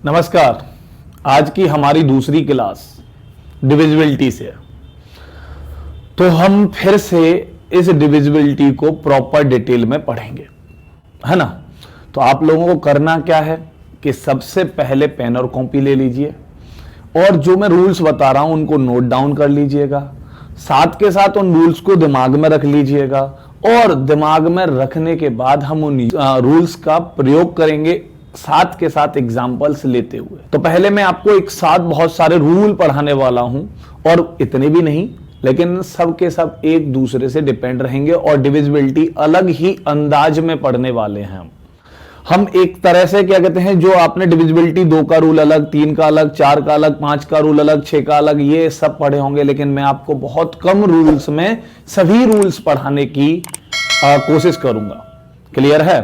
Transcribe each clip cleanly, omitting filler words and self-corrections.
नमस्कार। आज की हमारी दूसरी क्लास डिविजिबिलिटी से है। तो हम फिर से इस डिविजिबिलिटी को प्रॉपर डिटेल में पढ़ेंगे, है ना। तो आप लोगों को करना क्या है कि सबसे पहले पेन और कॉपी ले लीजिए और जो मैं रूल्स बता रहा हूं उनको नोट डाउन कर लीजिएगा। साथ के साथ उन रूल्स को दिमाग में रख लीजिएगा और दिमाग में रखने के बाद हम उन रूल्स का प्रयोग करेंगे, साथ के साथ एग्जाम्पल्स लेते हुए। तो पहले मैं आपको एक साथ बहुत सारे रूल पढ़ाने वाला हूं और इतने भी नहीं, लेकिन सब के सब एक दूसरे से डिपेंड रहेंगे और डिविजिबिलिटी अलग ही अंदाज में पढ़ने वाले हैं। हम एक तरह से क्या कहते हैं, जो आपने डिविजिबिलिटी 2 का रूल अलग, 3 का अलग, 4 का अलग, 5 का रूल अलग, 6 का अलग, ये सब पढ़े होंगे, लेकिन मैं आपको बहुत कम रूल्स में सभी रूल्स पढ़ाने की कोशिश करूंगा। क्लियर है।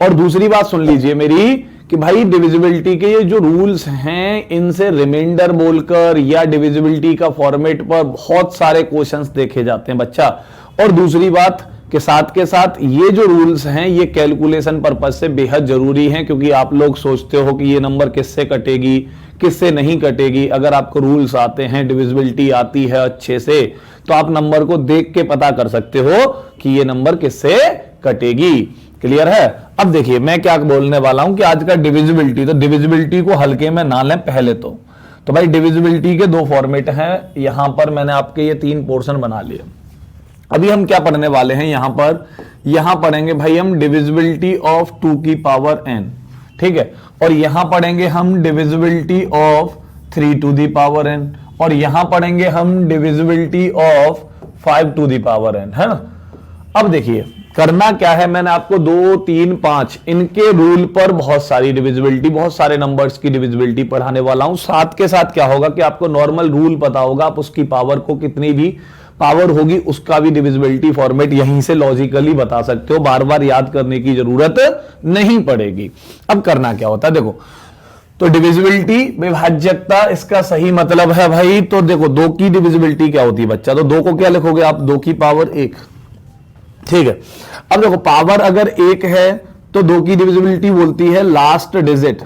और दूसरी बात सुन लीजिए मेरी कि भाई डिविजिबिलिटी के ये जो रूल्स हैं इनसे रिमाइंडर बोलकर या डिविजिबिलिटी का फॉर्मेट पर बहुत सारे क्वेश्चंस देखे जाते हैं बच्चा। और दूसरी बात के साथ ये जो रूल्स हैं ये कैलकुलेशन पर्पस से बेहद जरूरी हैं, क्योंकि आप लोग सोचते हो कि ये नंबर किससे कटेगी किससे नहीं कटेगी। अगर आपको रूल्स आते हैं, डिविजिबिलिटी आती है अच्छे से, तो आप नंबर को देख के पता कर सकते हो कि ये नंबर किससे कटेगी। क्लियर है। अब देखिए मैं क्या बोलने वाला हूं कि आज का डिविजिबिलिटी, तो डिविजिबिलिटी को हल्के में ना लें पहले तो भाई डिविजिबिलिटी के 2 फॉर्मेट हैं। यहां पर मैंने आपके ये 3 पोर्शन बना लिए। अभी हम क्या पढ़ने वाले हैं यहां पढ़ेंगे भाई हम डिविजिबिलिटी ऑफ 2 की पावर n, ठीक है। और यहां पढ़ेंगे हम divisibility of 3 to the power n, और यहां पढ़ेंगे हम divisibility of 5 to the power n, है ना। अब देखिए करना क्या है, मैंने आपको 2, 3, 5 इनके रूल पर बहुत सारी डिविजिबिलिटी, बहुत सारे नंबर्स की डिविजिबिलिटी पढ़ाने वाला हूं। साथ के साथ क्या होगा कि आपको नॉर्मल रूल पता होगा, आप उसकी पावर को कितनी भी पावर होगी उसका भी डिविजिबिलिटी फॉर्मेट यहीं से लॉजिकली बता सकते हो, बार बार याद करने की जरूरत नहीं पड़ेगी। अब करना क्या होता है देखो, तो डिविजिबिलिटी विभाज्यता इसका सही मतलब है भाई, तो देखो 2 की डिविजिबिलिटी क्या होती है बच्चा, तो 2 को क्या लिखोगे आप, 2 की पावर 1, ठीक है। अब देखो पावर अगर 1 है तो 2 की डिविजिबिलिटी बोलती है लास्ट डिजिट,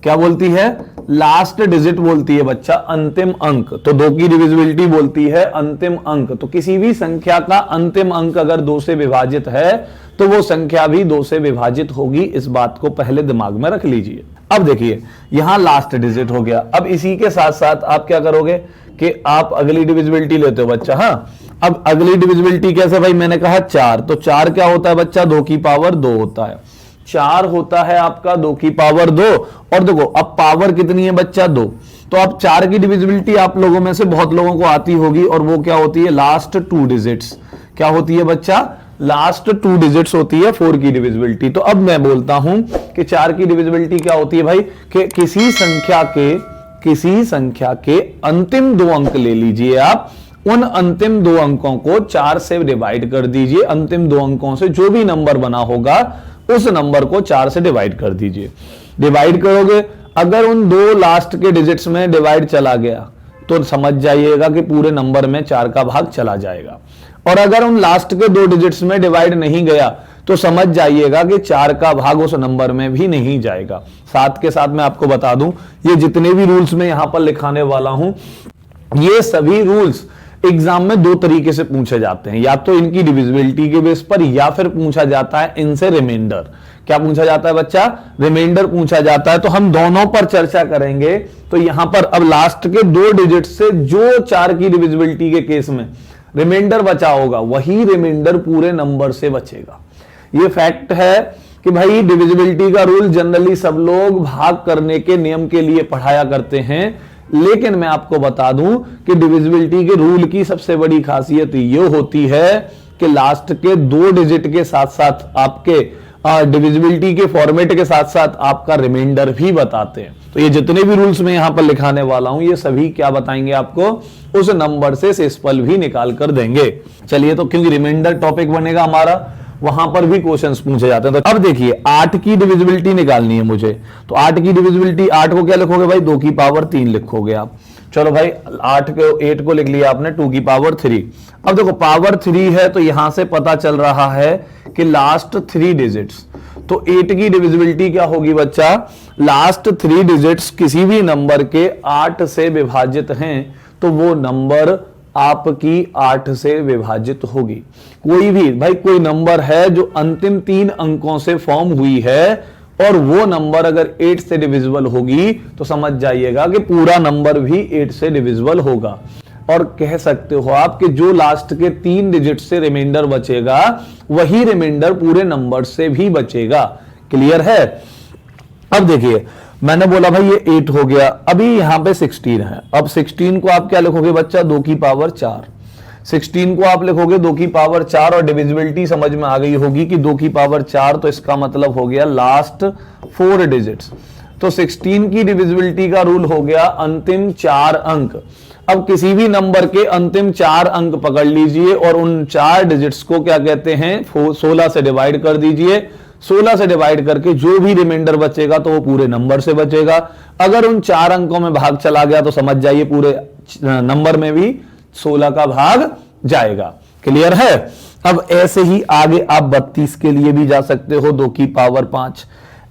क्या बोलती है, लास्ट डिजिट बोलती है बच्चा, अंतिम अंक। तो 2 की डिविजिबिलिटी बोलती है अंतिम अंक। तो किसी भी संख्या का अंतिम अंक अगर 2 से विभाजित है तो वो संख्या भी 2 से विभाजित होगी। इस बात को पहले दिमाग में रख लीजिए। अब देखिए यहां लास्ट डिजिट हो गया। अब इसी के साथ साथ आप क्या करोगे कि आप अगली डिविजिबिलिटी लेते हो बच्चा। हाँ, अब अगली डिविजिबिलिटी कैसे भाई, मैंने कहा 4, तो 4 क्या होता है बच्चा, 2 की पावर 2 होता है। 4 होता है आपका 2 की पावर 2। और देखो अब पावर कितनी है बच्चा, 2। तो अब 4 की डिविजिबिलिटी आप लोगों में से बहुत लोगों को आती होगी, और वो क्या होती है, लास्ट 2 डिजिट्स। क्या होती है बच्चा, लास्ट 2 डिजिट्स होती है 4 की डिविजिबिलिटी। तो अब मैं बोलता हूं कि 4 की डिविजिबिलिटी क्या होती है भाई, कि किसी संख्या के अंतिम 2 अंक ले लीजिए आप, उन अंतिम 2 अंकों को 4 से डिवाइड कर दीजिए। अंतिम 2 अंकों से जो भी नंबर बना होगा उस नंबर को 4 से डिवाइड कर दीजिए। डिवाइड करोगे, अगर उन 2 लास्ट के डिजिट्स में डिवाइड चला गया तो समझ जाइएगा कि पूरे नंबर में 4 का भाग चला जाएगा। और अगर उन लास्ट के 2 डिजिट्स में डिवाइड नहीं गया तो समझ जाइएगा कि 4 का भाग उस नंबर में भी नहीं जाएगा। साथ के साथ मैं आपको बता दूं, ये जितने भी रूल्स मैं यहां पर लिखाने वाला हूं, ये सभी रूल्स एग्जाम में 2 तरीके से पूछे जाते हैं, या तो इनकी डिविजिबिलिटी के बेस पर, या फिर पूछा जाता है इनसे रिमाइंडर। क्या पूछा जाता है बच्चा, रिमाइंडर पूछा जाता है। तो हम दोनों पर चर्चा करेंगे। तो यहां पर अब लास्ट के 2 डिजिट से जो 4 की डिविजिबिलिटी के केस में रिमाइंडर बचा होगा, वही रिमाइंडर पूरे नंबर से बचेगा। ये फैक्ट है कि भाई डिविजिबिलिटी का रूल जनरली सब लोग भाग करने के नियम के लिए पढ़ाया करते हैं, लेकिन मैं आपको बता दूं कि डिविजिबिलिटी के रूल की सबसे बड़ी खासियत ये होती है कि लास्ट के 2 डिजिट के साथ साथ आपके डिविजिबिलिटी के फॉर्मेट के साथ साथ आपका रिमाइंडर भी बताते हैं। तो ये जितने भी रूल्स मैं यहां पर लिखाने वाला हूं, ये सभी क्या बताएंगे आपको, उस नंबर से शेषफल भी निकाल कर देंगे। चलिए, तो क्योंकि रिमाइंडर टॉपिक बनेगा हमारा, वहां पर भी क्वेश्चंस पूछे जाते हैं। तो अब देखिए 8 की डिविजिबिलिटी निकालनी है मुझे। तो 8 की डिविजिबिलिटी, 8 को क्या लिखोगे भाई, 2 की पावर 3 लिखोगे आप। चलो भाई 8 को लिख लिया आपने 2 की पावर 3। अब देखो पावर 3 है तो यहां से पता चल रहा है कि लास्ट 3 डिजिट्स, तो 8 की डिविजिबिलिटी क्या होगी बच्चा, लास्ट 3 डिजिट्स किसी भी नंबर के 8 से विभाजित हैं तो वो नंबर आपकी 8 से विभाजित होगी। कोई भी भाई कोई नंबर है जो अंतिम 3 अंकों से फॉर्म हुई है और वो नंबर अगर 8 से डिविजिबल होगी तो समझ जाइएगा कि पूरा नंबर भी 8 से डिविजिबल होगा। और कह सकते हो आप कि जो लास्ट के 3 डिजिट से रिमाइंडर बचेगा वही रिमाइंडर पूरे नंबर से भी बचेगा। क्लियर है। अब देखिए मैंने बोला भाई ये 8 हो गया, अभी यहां पे 16 है। अब 16 को आप क्या लिखोगे बच्चा, 2 की पावर 4। 16 को आप लिखोगे 2 की पावर 4 और डिविजिबिलिटी समझ में आ गई होगी कि 2 की पावर 4 तो इसका मतलब हो गया लास्ट 4 डिजिट्स। तो 16 की डिविजिबिलिटी का रूल हो गया अंतिम 4 अंक। अब किसी भी नंबर के अंतिम 4 अंक पकड़ लीजिए और उन 4 डिजिट्स को क्या कहते हैं 16 से डिवाइड कर दीजिए। 16 से डिवाइड करके जो भी रिमाइंडर बचेगा तो वो पूरे नंबर से बचेगा। अगर उन 4 अंकों में भाग चला गया तो समझ जाइए पूरे नंबर में भी 16 का भाग जाएगा। क्लियर है। अब ऐसे ही आगे आप 32 के लिए भी जा सकते हो, 2 की पावर 5।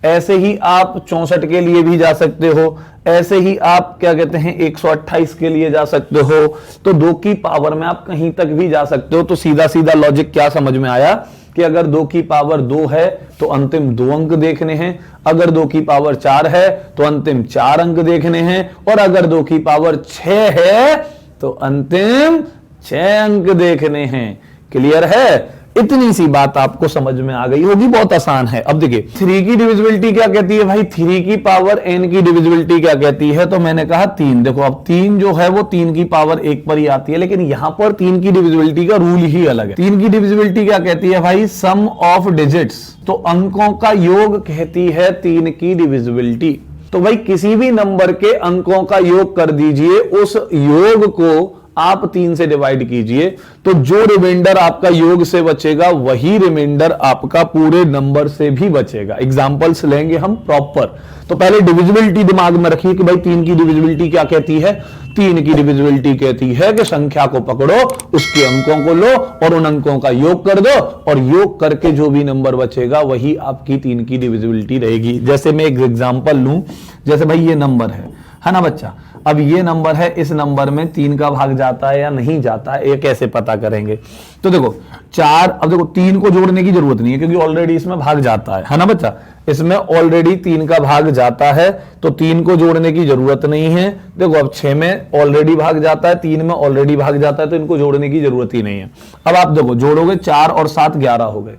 ऐसे ही आप 64 के लिए भी जा सकते हो। ऐसे ही आप क्या कहते हैं 128 के लिए जा सकते हो। तो 2 की पावर में आप कहीं तक भी जा सकते हो। तो सीधा सीधा लॉजिक क्या समझ में आया कि अगर 2 की पावर 2 है तो अंतिम 2 अंक देखने हैं, अगर 2 की पावर 4 है तो अंतिम 4 अंक देखने हैं, और अगर 2 की पावर 6 है तो अंतिम 6 अंक देखने हैं। क्लियर है। इतनी सी बात आपको समझ में आ गई होगी, बहुत आसान है। अब देखिए 3 की डिविजिबिलिटी क्या कहती है भाई, 3 की पावर n की डिविजिबिलिटी क्या कहती है, तो मैंने कहा 3। देखो अब 3 जो है वो 3 की पावर 1 पर ही आती है, लेकिन यहां पर 3 की डिविजिबिलिटी का रूल ही अलग है। 3 की डिविजिबिलिटी क्या कहती है भाई, सम ऑफ डिजिट्स, तो अंकों का योग कहती है 3 की डिविजिबिलिटी। तो भाई किसी भी नंबर के अंकों का योग कर दीजिए, उस योग को आप 3 से डिवाइड कीजिए, तो जो रिमाइंडर आपका योग से बचेगा वही रिमाइंडर आपका पूरे नंबर से भी बचेगा। एग्जांपल्स लेंगे हम प्रॉपर। तो पहले डिविजिबिलिटी दिमाग में रखिए कि भाई 3 की डिविजिबिलिटी क्या कहती है। 3 की डिविजिबिलिटी कहती है कि संख्या को पकड़ो, उसके अंकों को लो और उन अंकों का योग कर दो, और योग करके जो भी नंबर बचेगा वही आपकी 3 की डिविजिबिलिटी रहेगी। जैसे मैं एक एग्जांपल लूं, जैसे भाई ये नंबर है ना बच्चा, अब ये नंबर है, इस नंबर में 3 का भाग जाता है या नहीं जाता है, ये कैसे पता करेंगे। तो देखो 4, अब देखो 3 को जोड़ने की जरूरत नहीं है क्योंकि ऑलरेडी इसमें भाग जाता है ना बच्चा, इसमें ऑलरेडी 3 का भाग जाता है, तो 3 को जोड़ने की जरूरत नहीं है। देखो अब 6 में ऑलरेडी भाग जाता है, 3 में ऑलरेडी भाग जाता है, तो इनको जोड़ने की जरूरत ही नहीं है। अब आप देखो जोड़ोगे 4 और 7 11 हो गए,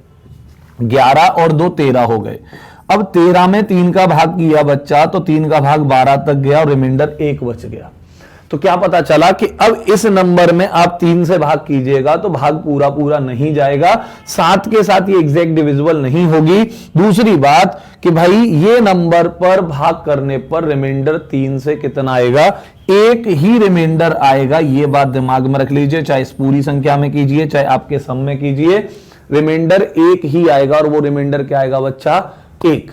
11 और 2 13 हो गए। अब 13 में 3 का भाग किया बच्चा, तो 3 का भाग 12 तक गया और रिमाइंडर 1 बच गया। तो क्या पता चला कि अब इस नंबर में आप 3 से भाग कीजिएगा तो भाग पूरा पूरा नहीं जाएगा, 7 के साथ ये एग्जैक्ट डिविजिबल नहीं होगी। दूसरी बात कि भाई ये नंबर पर भाग करने पर रिमाइंडर 3 से कितना आएगा, 1 ही रिमाइंडर आएगा। ये बात दिमाग में रख लीजिए, चाहे इस पूरी संख्या में कीजिए चाहे आपके सम में कीजिए, रिमाइंडर 1 ही आएगा, और वो रिमाइंडर क्या आएगा बच्चा, 1।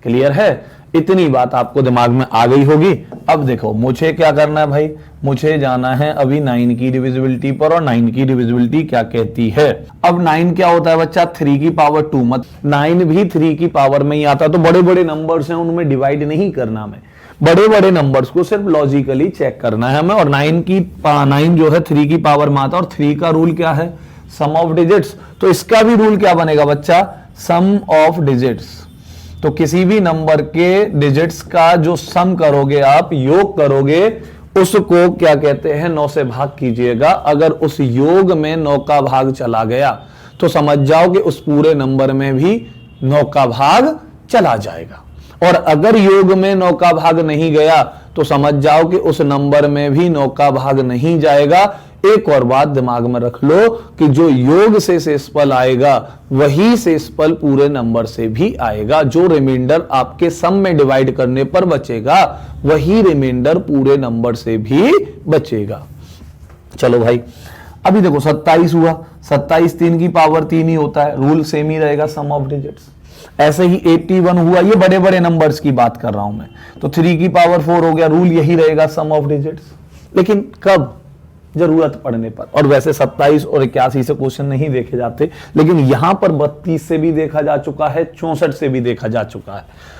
क्लियर है। इतनी बात आपको दिमाग में आ गई होगी। अब देखो मुझे क्या करना है भाई, मुझे जाना है अभी 9 की डिविजिबिलिटी पर, और 9 की डिविजिबिलिटी क्या कहती है। अब 9 क्या होता है बच्चा, 3 की पावर 2, मत 9 भी 3 की पावर में ही आता है। तो बड़े बड़े नंबर्स हैं उनमें डिवाइड नहीं करना हमें, बड़े बड़े नंबर्स को सिर्फ लॉजिकली चेक करना है हमें। और 9 जो है 3 की पावर में आता है, और 3 का रूल क्या है, सम ऑफ डिजिट्स। तो इसका भी रूल क्या बनेगा बच्चा, सम ऑफ डिजिट्स। तो किसी भी नंबर के डिजिट्स का जो सम करोगे आप, योग करोगे, उसको क्या कहते हैं 9 से भाग कीजिएगा। अगर उस योग में 9 का भाग चला गया तो समझ जाओ कि उस पूरे नंबर में भी 9 का भाग चला जाएगा, और अगर योग में 9 का भाग नहीं गया तो समझ जाओ कि उस नंबर में भी 9 का भाग नहीं जाएगा। एक और बात दिमाग में रख लो कि जो योग से शेषफल आएगा वही शेषफल पूरे नंबर से भी आएगा। जो रिमाइंडर आपके सम में डिवाइड करने पर बचेगा वही रिमाइंडर पूरे नंबर से भी बचेगा। चलो भाई अभी देखो 27 हुआ, 27 3 की पावर 3 ही होता है, रूल सेम ही रहेगा, सम ऑफ डिजिट्स। ऐसे ही 81 हुआ, ये बड़े बड़े नंबर्स की बात कर रहा हूं मैं, तो 3 की पावर 4 हो गया, रूल यही रहेगा, सम ऑफ डिजिट्स। लेकिन कब, जरूरत पड़ने पर। और वैसे 27 और 81 से क्वेश्चन नहीं देखे जाते, लेकिन यहां पर 32 से भी देखा जा चुका है, 64 से भी देखा जा चुका है।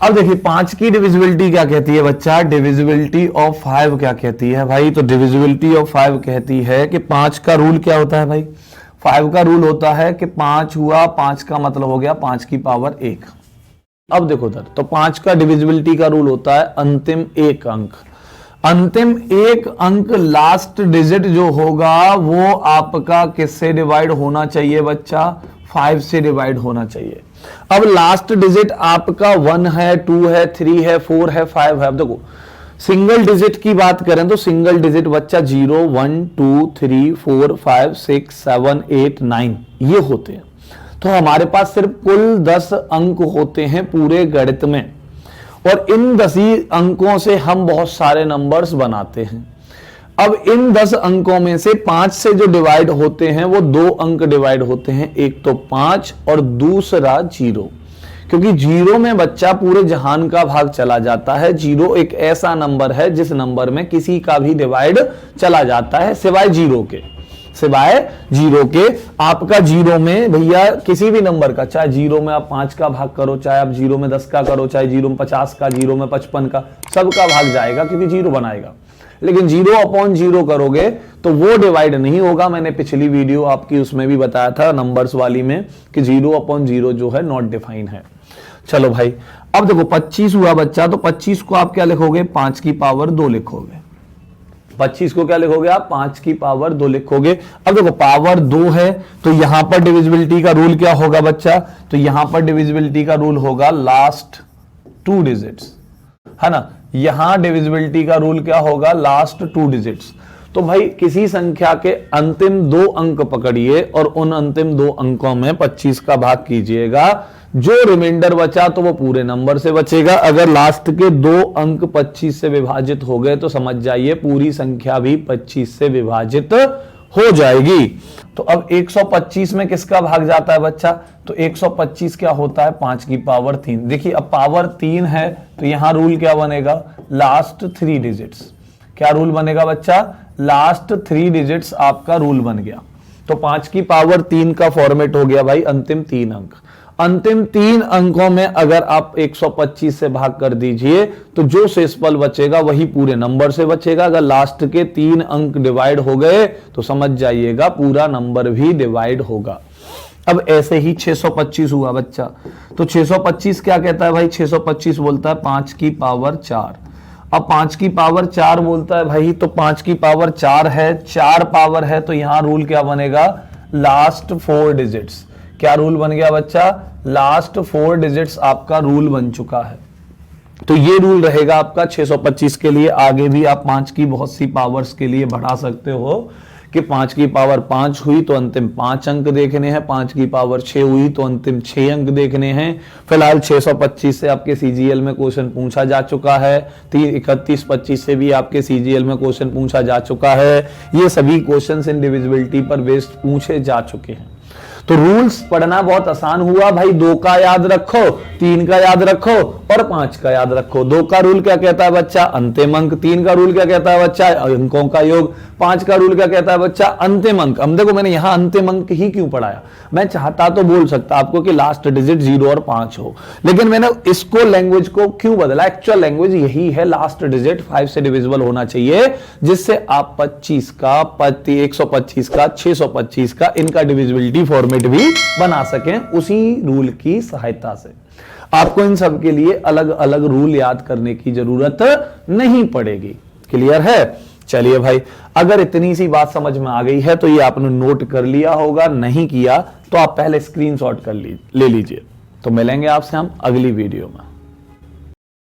अब देखिए 5 की डिविजिबिलिटी क्या कहती है बच्चा, डिविजिबिलिटी ऑफ 5 क्या कहती है भाई, तो डिविजिबिलिटी ऑफ 5 कहती है कि 5 का रूल क्या होता है भाई, 5 का रूल होता है कि 5 हुआ, 5 का मतलब हो गया 5 की पावर 1। अब देखो उधर, तो 5 का डिविजिबिलिटी का रूल होता है अंतिम एक अंक, अंतिम एक अंक लास्ट डिजिट जो होगा वो आपका किससे डिवाइड होना चाहिए बच्चा, 5 से डिवाइड होना चाहिए। अब लास्ट डिजिट आपका 1 है, 2 है, 3 है, 4 है, 5 है। अब देखो सिंगल डिजिट की बात करें तो सिंगल डिजिट बच्चा 0, 1, 2, 3, 4, 5, 6, 7, 8, 9 ये होते हैं। तो हमारे पास सिर्फ कुल 10 अंक होते हैं पूरे गणित में, और इन 10 ही अंकों से हम बहुत सारे नंबर्स बनाते हैं। अब इन 10 अंकों में से 5 से जो डिवाइड होते हैं वो 2 अंक डिवाइड होते हैं, एक तो 5 और दूसरा 0, क्योंकि 0 में बच्चा पूरे जहान का भाग चला जाता है। 0 एक ऐसा नंबर है जिस नंबर में किसी का भी डिवाइड चला जाता है सिवाय 0 के, सिवाय 0 के। आपका 0 में भैया किसी भी नंबर का, चाहे 0 में आप 5 का भाग करो, चाहे आप 0 में 10 का करो, चाहे 0 में 50 का, 0 में 55 का, सबका भाग जाएगा क्योंकि 0 बनाएगा। लेकिन 0/0 करोगे तो वो डिवाइड नहीं होगा। मैंने पिछली वीडियो आपकी उसमें भी बताया था नंबर्स वाली में कि 0/0 जो है नॉट डिफाइन है। चलो भाई, अब देखो 25 हुआ बच्चा, तो 25 को आप क्या लिखोगे, 5 की पावर 2 लिखोगे। 25 को क्या लिखोगे आप, 5 की पावर 2 लिखोगे। अब देखो पावर 2 है तो यहां पर डिविजिबिलिटी का रूल क्या होगा बच्चा, तो यहां पर डिविजिबिलिटी का रूल होगा लास्ट 2 डिजिट्स, है ना। यहां डिविजिबिलिटी का रूल क्या होगा, लास्ट 2 डिजिट्स। तो भाई किसी संख्या के अंतिम 2 अंक पकड़िए और उन अंतिम 2 अंकों में 25 का भाग कीजिएगा, जो रिमाइंडर बचा तो वो पूरे नंबर से बचेगा। अगर लास्ट के 2 अंक 25 से विभाजित हो गए तो समझ जाइए पूरी संख्या भी 25 से विभाजित हो जाएगी। तो अब 125 में किसका भाग जाता है बच्चा, तो 125 क्या होता है, 5 की पावर 3। देखिए अब पावर 3 है तो यहां रूल क्या बनेगा, लास्ट 3 डिजिट्स। क्या रूल बनेगा बच्चा, लास्ट 3 डिजिट्स आपका रूल बन गया। तो 5 की पावर 3 का फॉर्मेट हो गया भाई अंतिम 3 अंक। अंतिम 3 अंकों में अगर आप 125 से भाग कर दीजिए तो जो शेषफल बचेगा वही पूरे नंबर से बचेगा। अगर लास्ट के 3 अंक डिवाइड हो गए तो समझ जाइएगा पूरा नंबर भी डिवाइड होगा। अब ऐसे ही 625 हुआ बच्चा, तो 625 क्या कहता है भाई, 625 बोलता है 5 की पावर 4। अब 5 की पावर 4 बोलता है भाई, तो 5 की पावर 4 है, 4 पावर है, तो यहां रूल क्या बनेगा, लास्ट 4 डिजिट्स। क्या रूल बन गया बच्चा, लास्ट 4 डिजिट्स आपका रूल बन चुका है। तो ये रूल रहेगा आपका 625 के लिए। आगे भी आप 5 की बहुत सी पावर्स के लिए बढ़ा सकते हो कि 5 की पावर 5 हुई तो अंतिम 5 अंक देखने हैं, 5 की पावर 6 हुई तो अंतिम 6 अंक देखने हैं। फिलहाल 625 से आपके सीजीएल में क्वेश्चन पूछा जा चुका है, 31-25 से भी आपके सीजीएल में क्वेश्चन पूछा जा चुका है। ये सभी क्वेश्चन इंडिविजुअलिटी पर बेस्ड पूछे जा चुके हैं। तो रूल्स पढ़ना बहुत आसान हुआ भाई। 2 का याद रखो, 3 का याद रखो और 5 का याद रखो। 2 का रूल क्या कहता है बच्चा, अंतिम अंक। 3 का रूल क्या कहता है बच्चा, अंकों का योग। 5 का रूल क्या कहता है बच्चा, अंतिम अंक। अब देखो मैंने यहां अंतिम अंक ही क्यों पढ़ाया, मैं चाहता तो बोल सकता आपको कि लास्ट डिजिट 0 और 5 हो, लेकिन मैंने इसको लैंग्वेज को क्यों बदला, एक्चुअल लैंग्वेज यही है, लास्ट डिजिट 5 से डिविजिबल होना चाहिए, जिससे आप 25 का 125 का 625 का इनका डिविजिबिलिटी फॉर्मेट भी बना सकें उसी रूल की सहायता से। आपको इन सब के लिए अलग अलग रूल याद करने की जरूरत नहीं पड़ेगी। क्लियर है? चलिए भाई, अगर इतनी सी बात समझ में आ गई है तो ये आपने नोट कर लिया होगा, नहीं किया तो आप पहले स्क्रीनशॉट कर ले लीजिए। तो मिलेंगे आपसे हम अगली वीडियो में।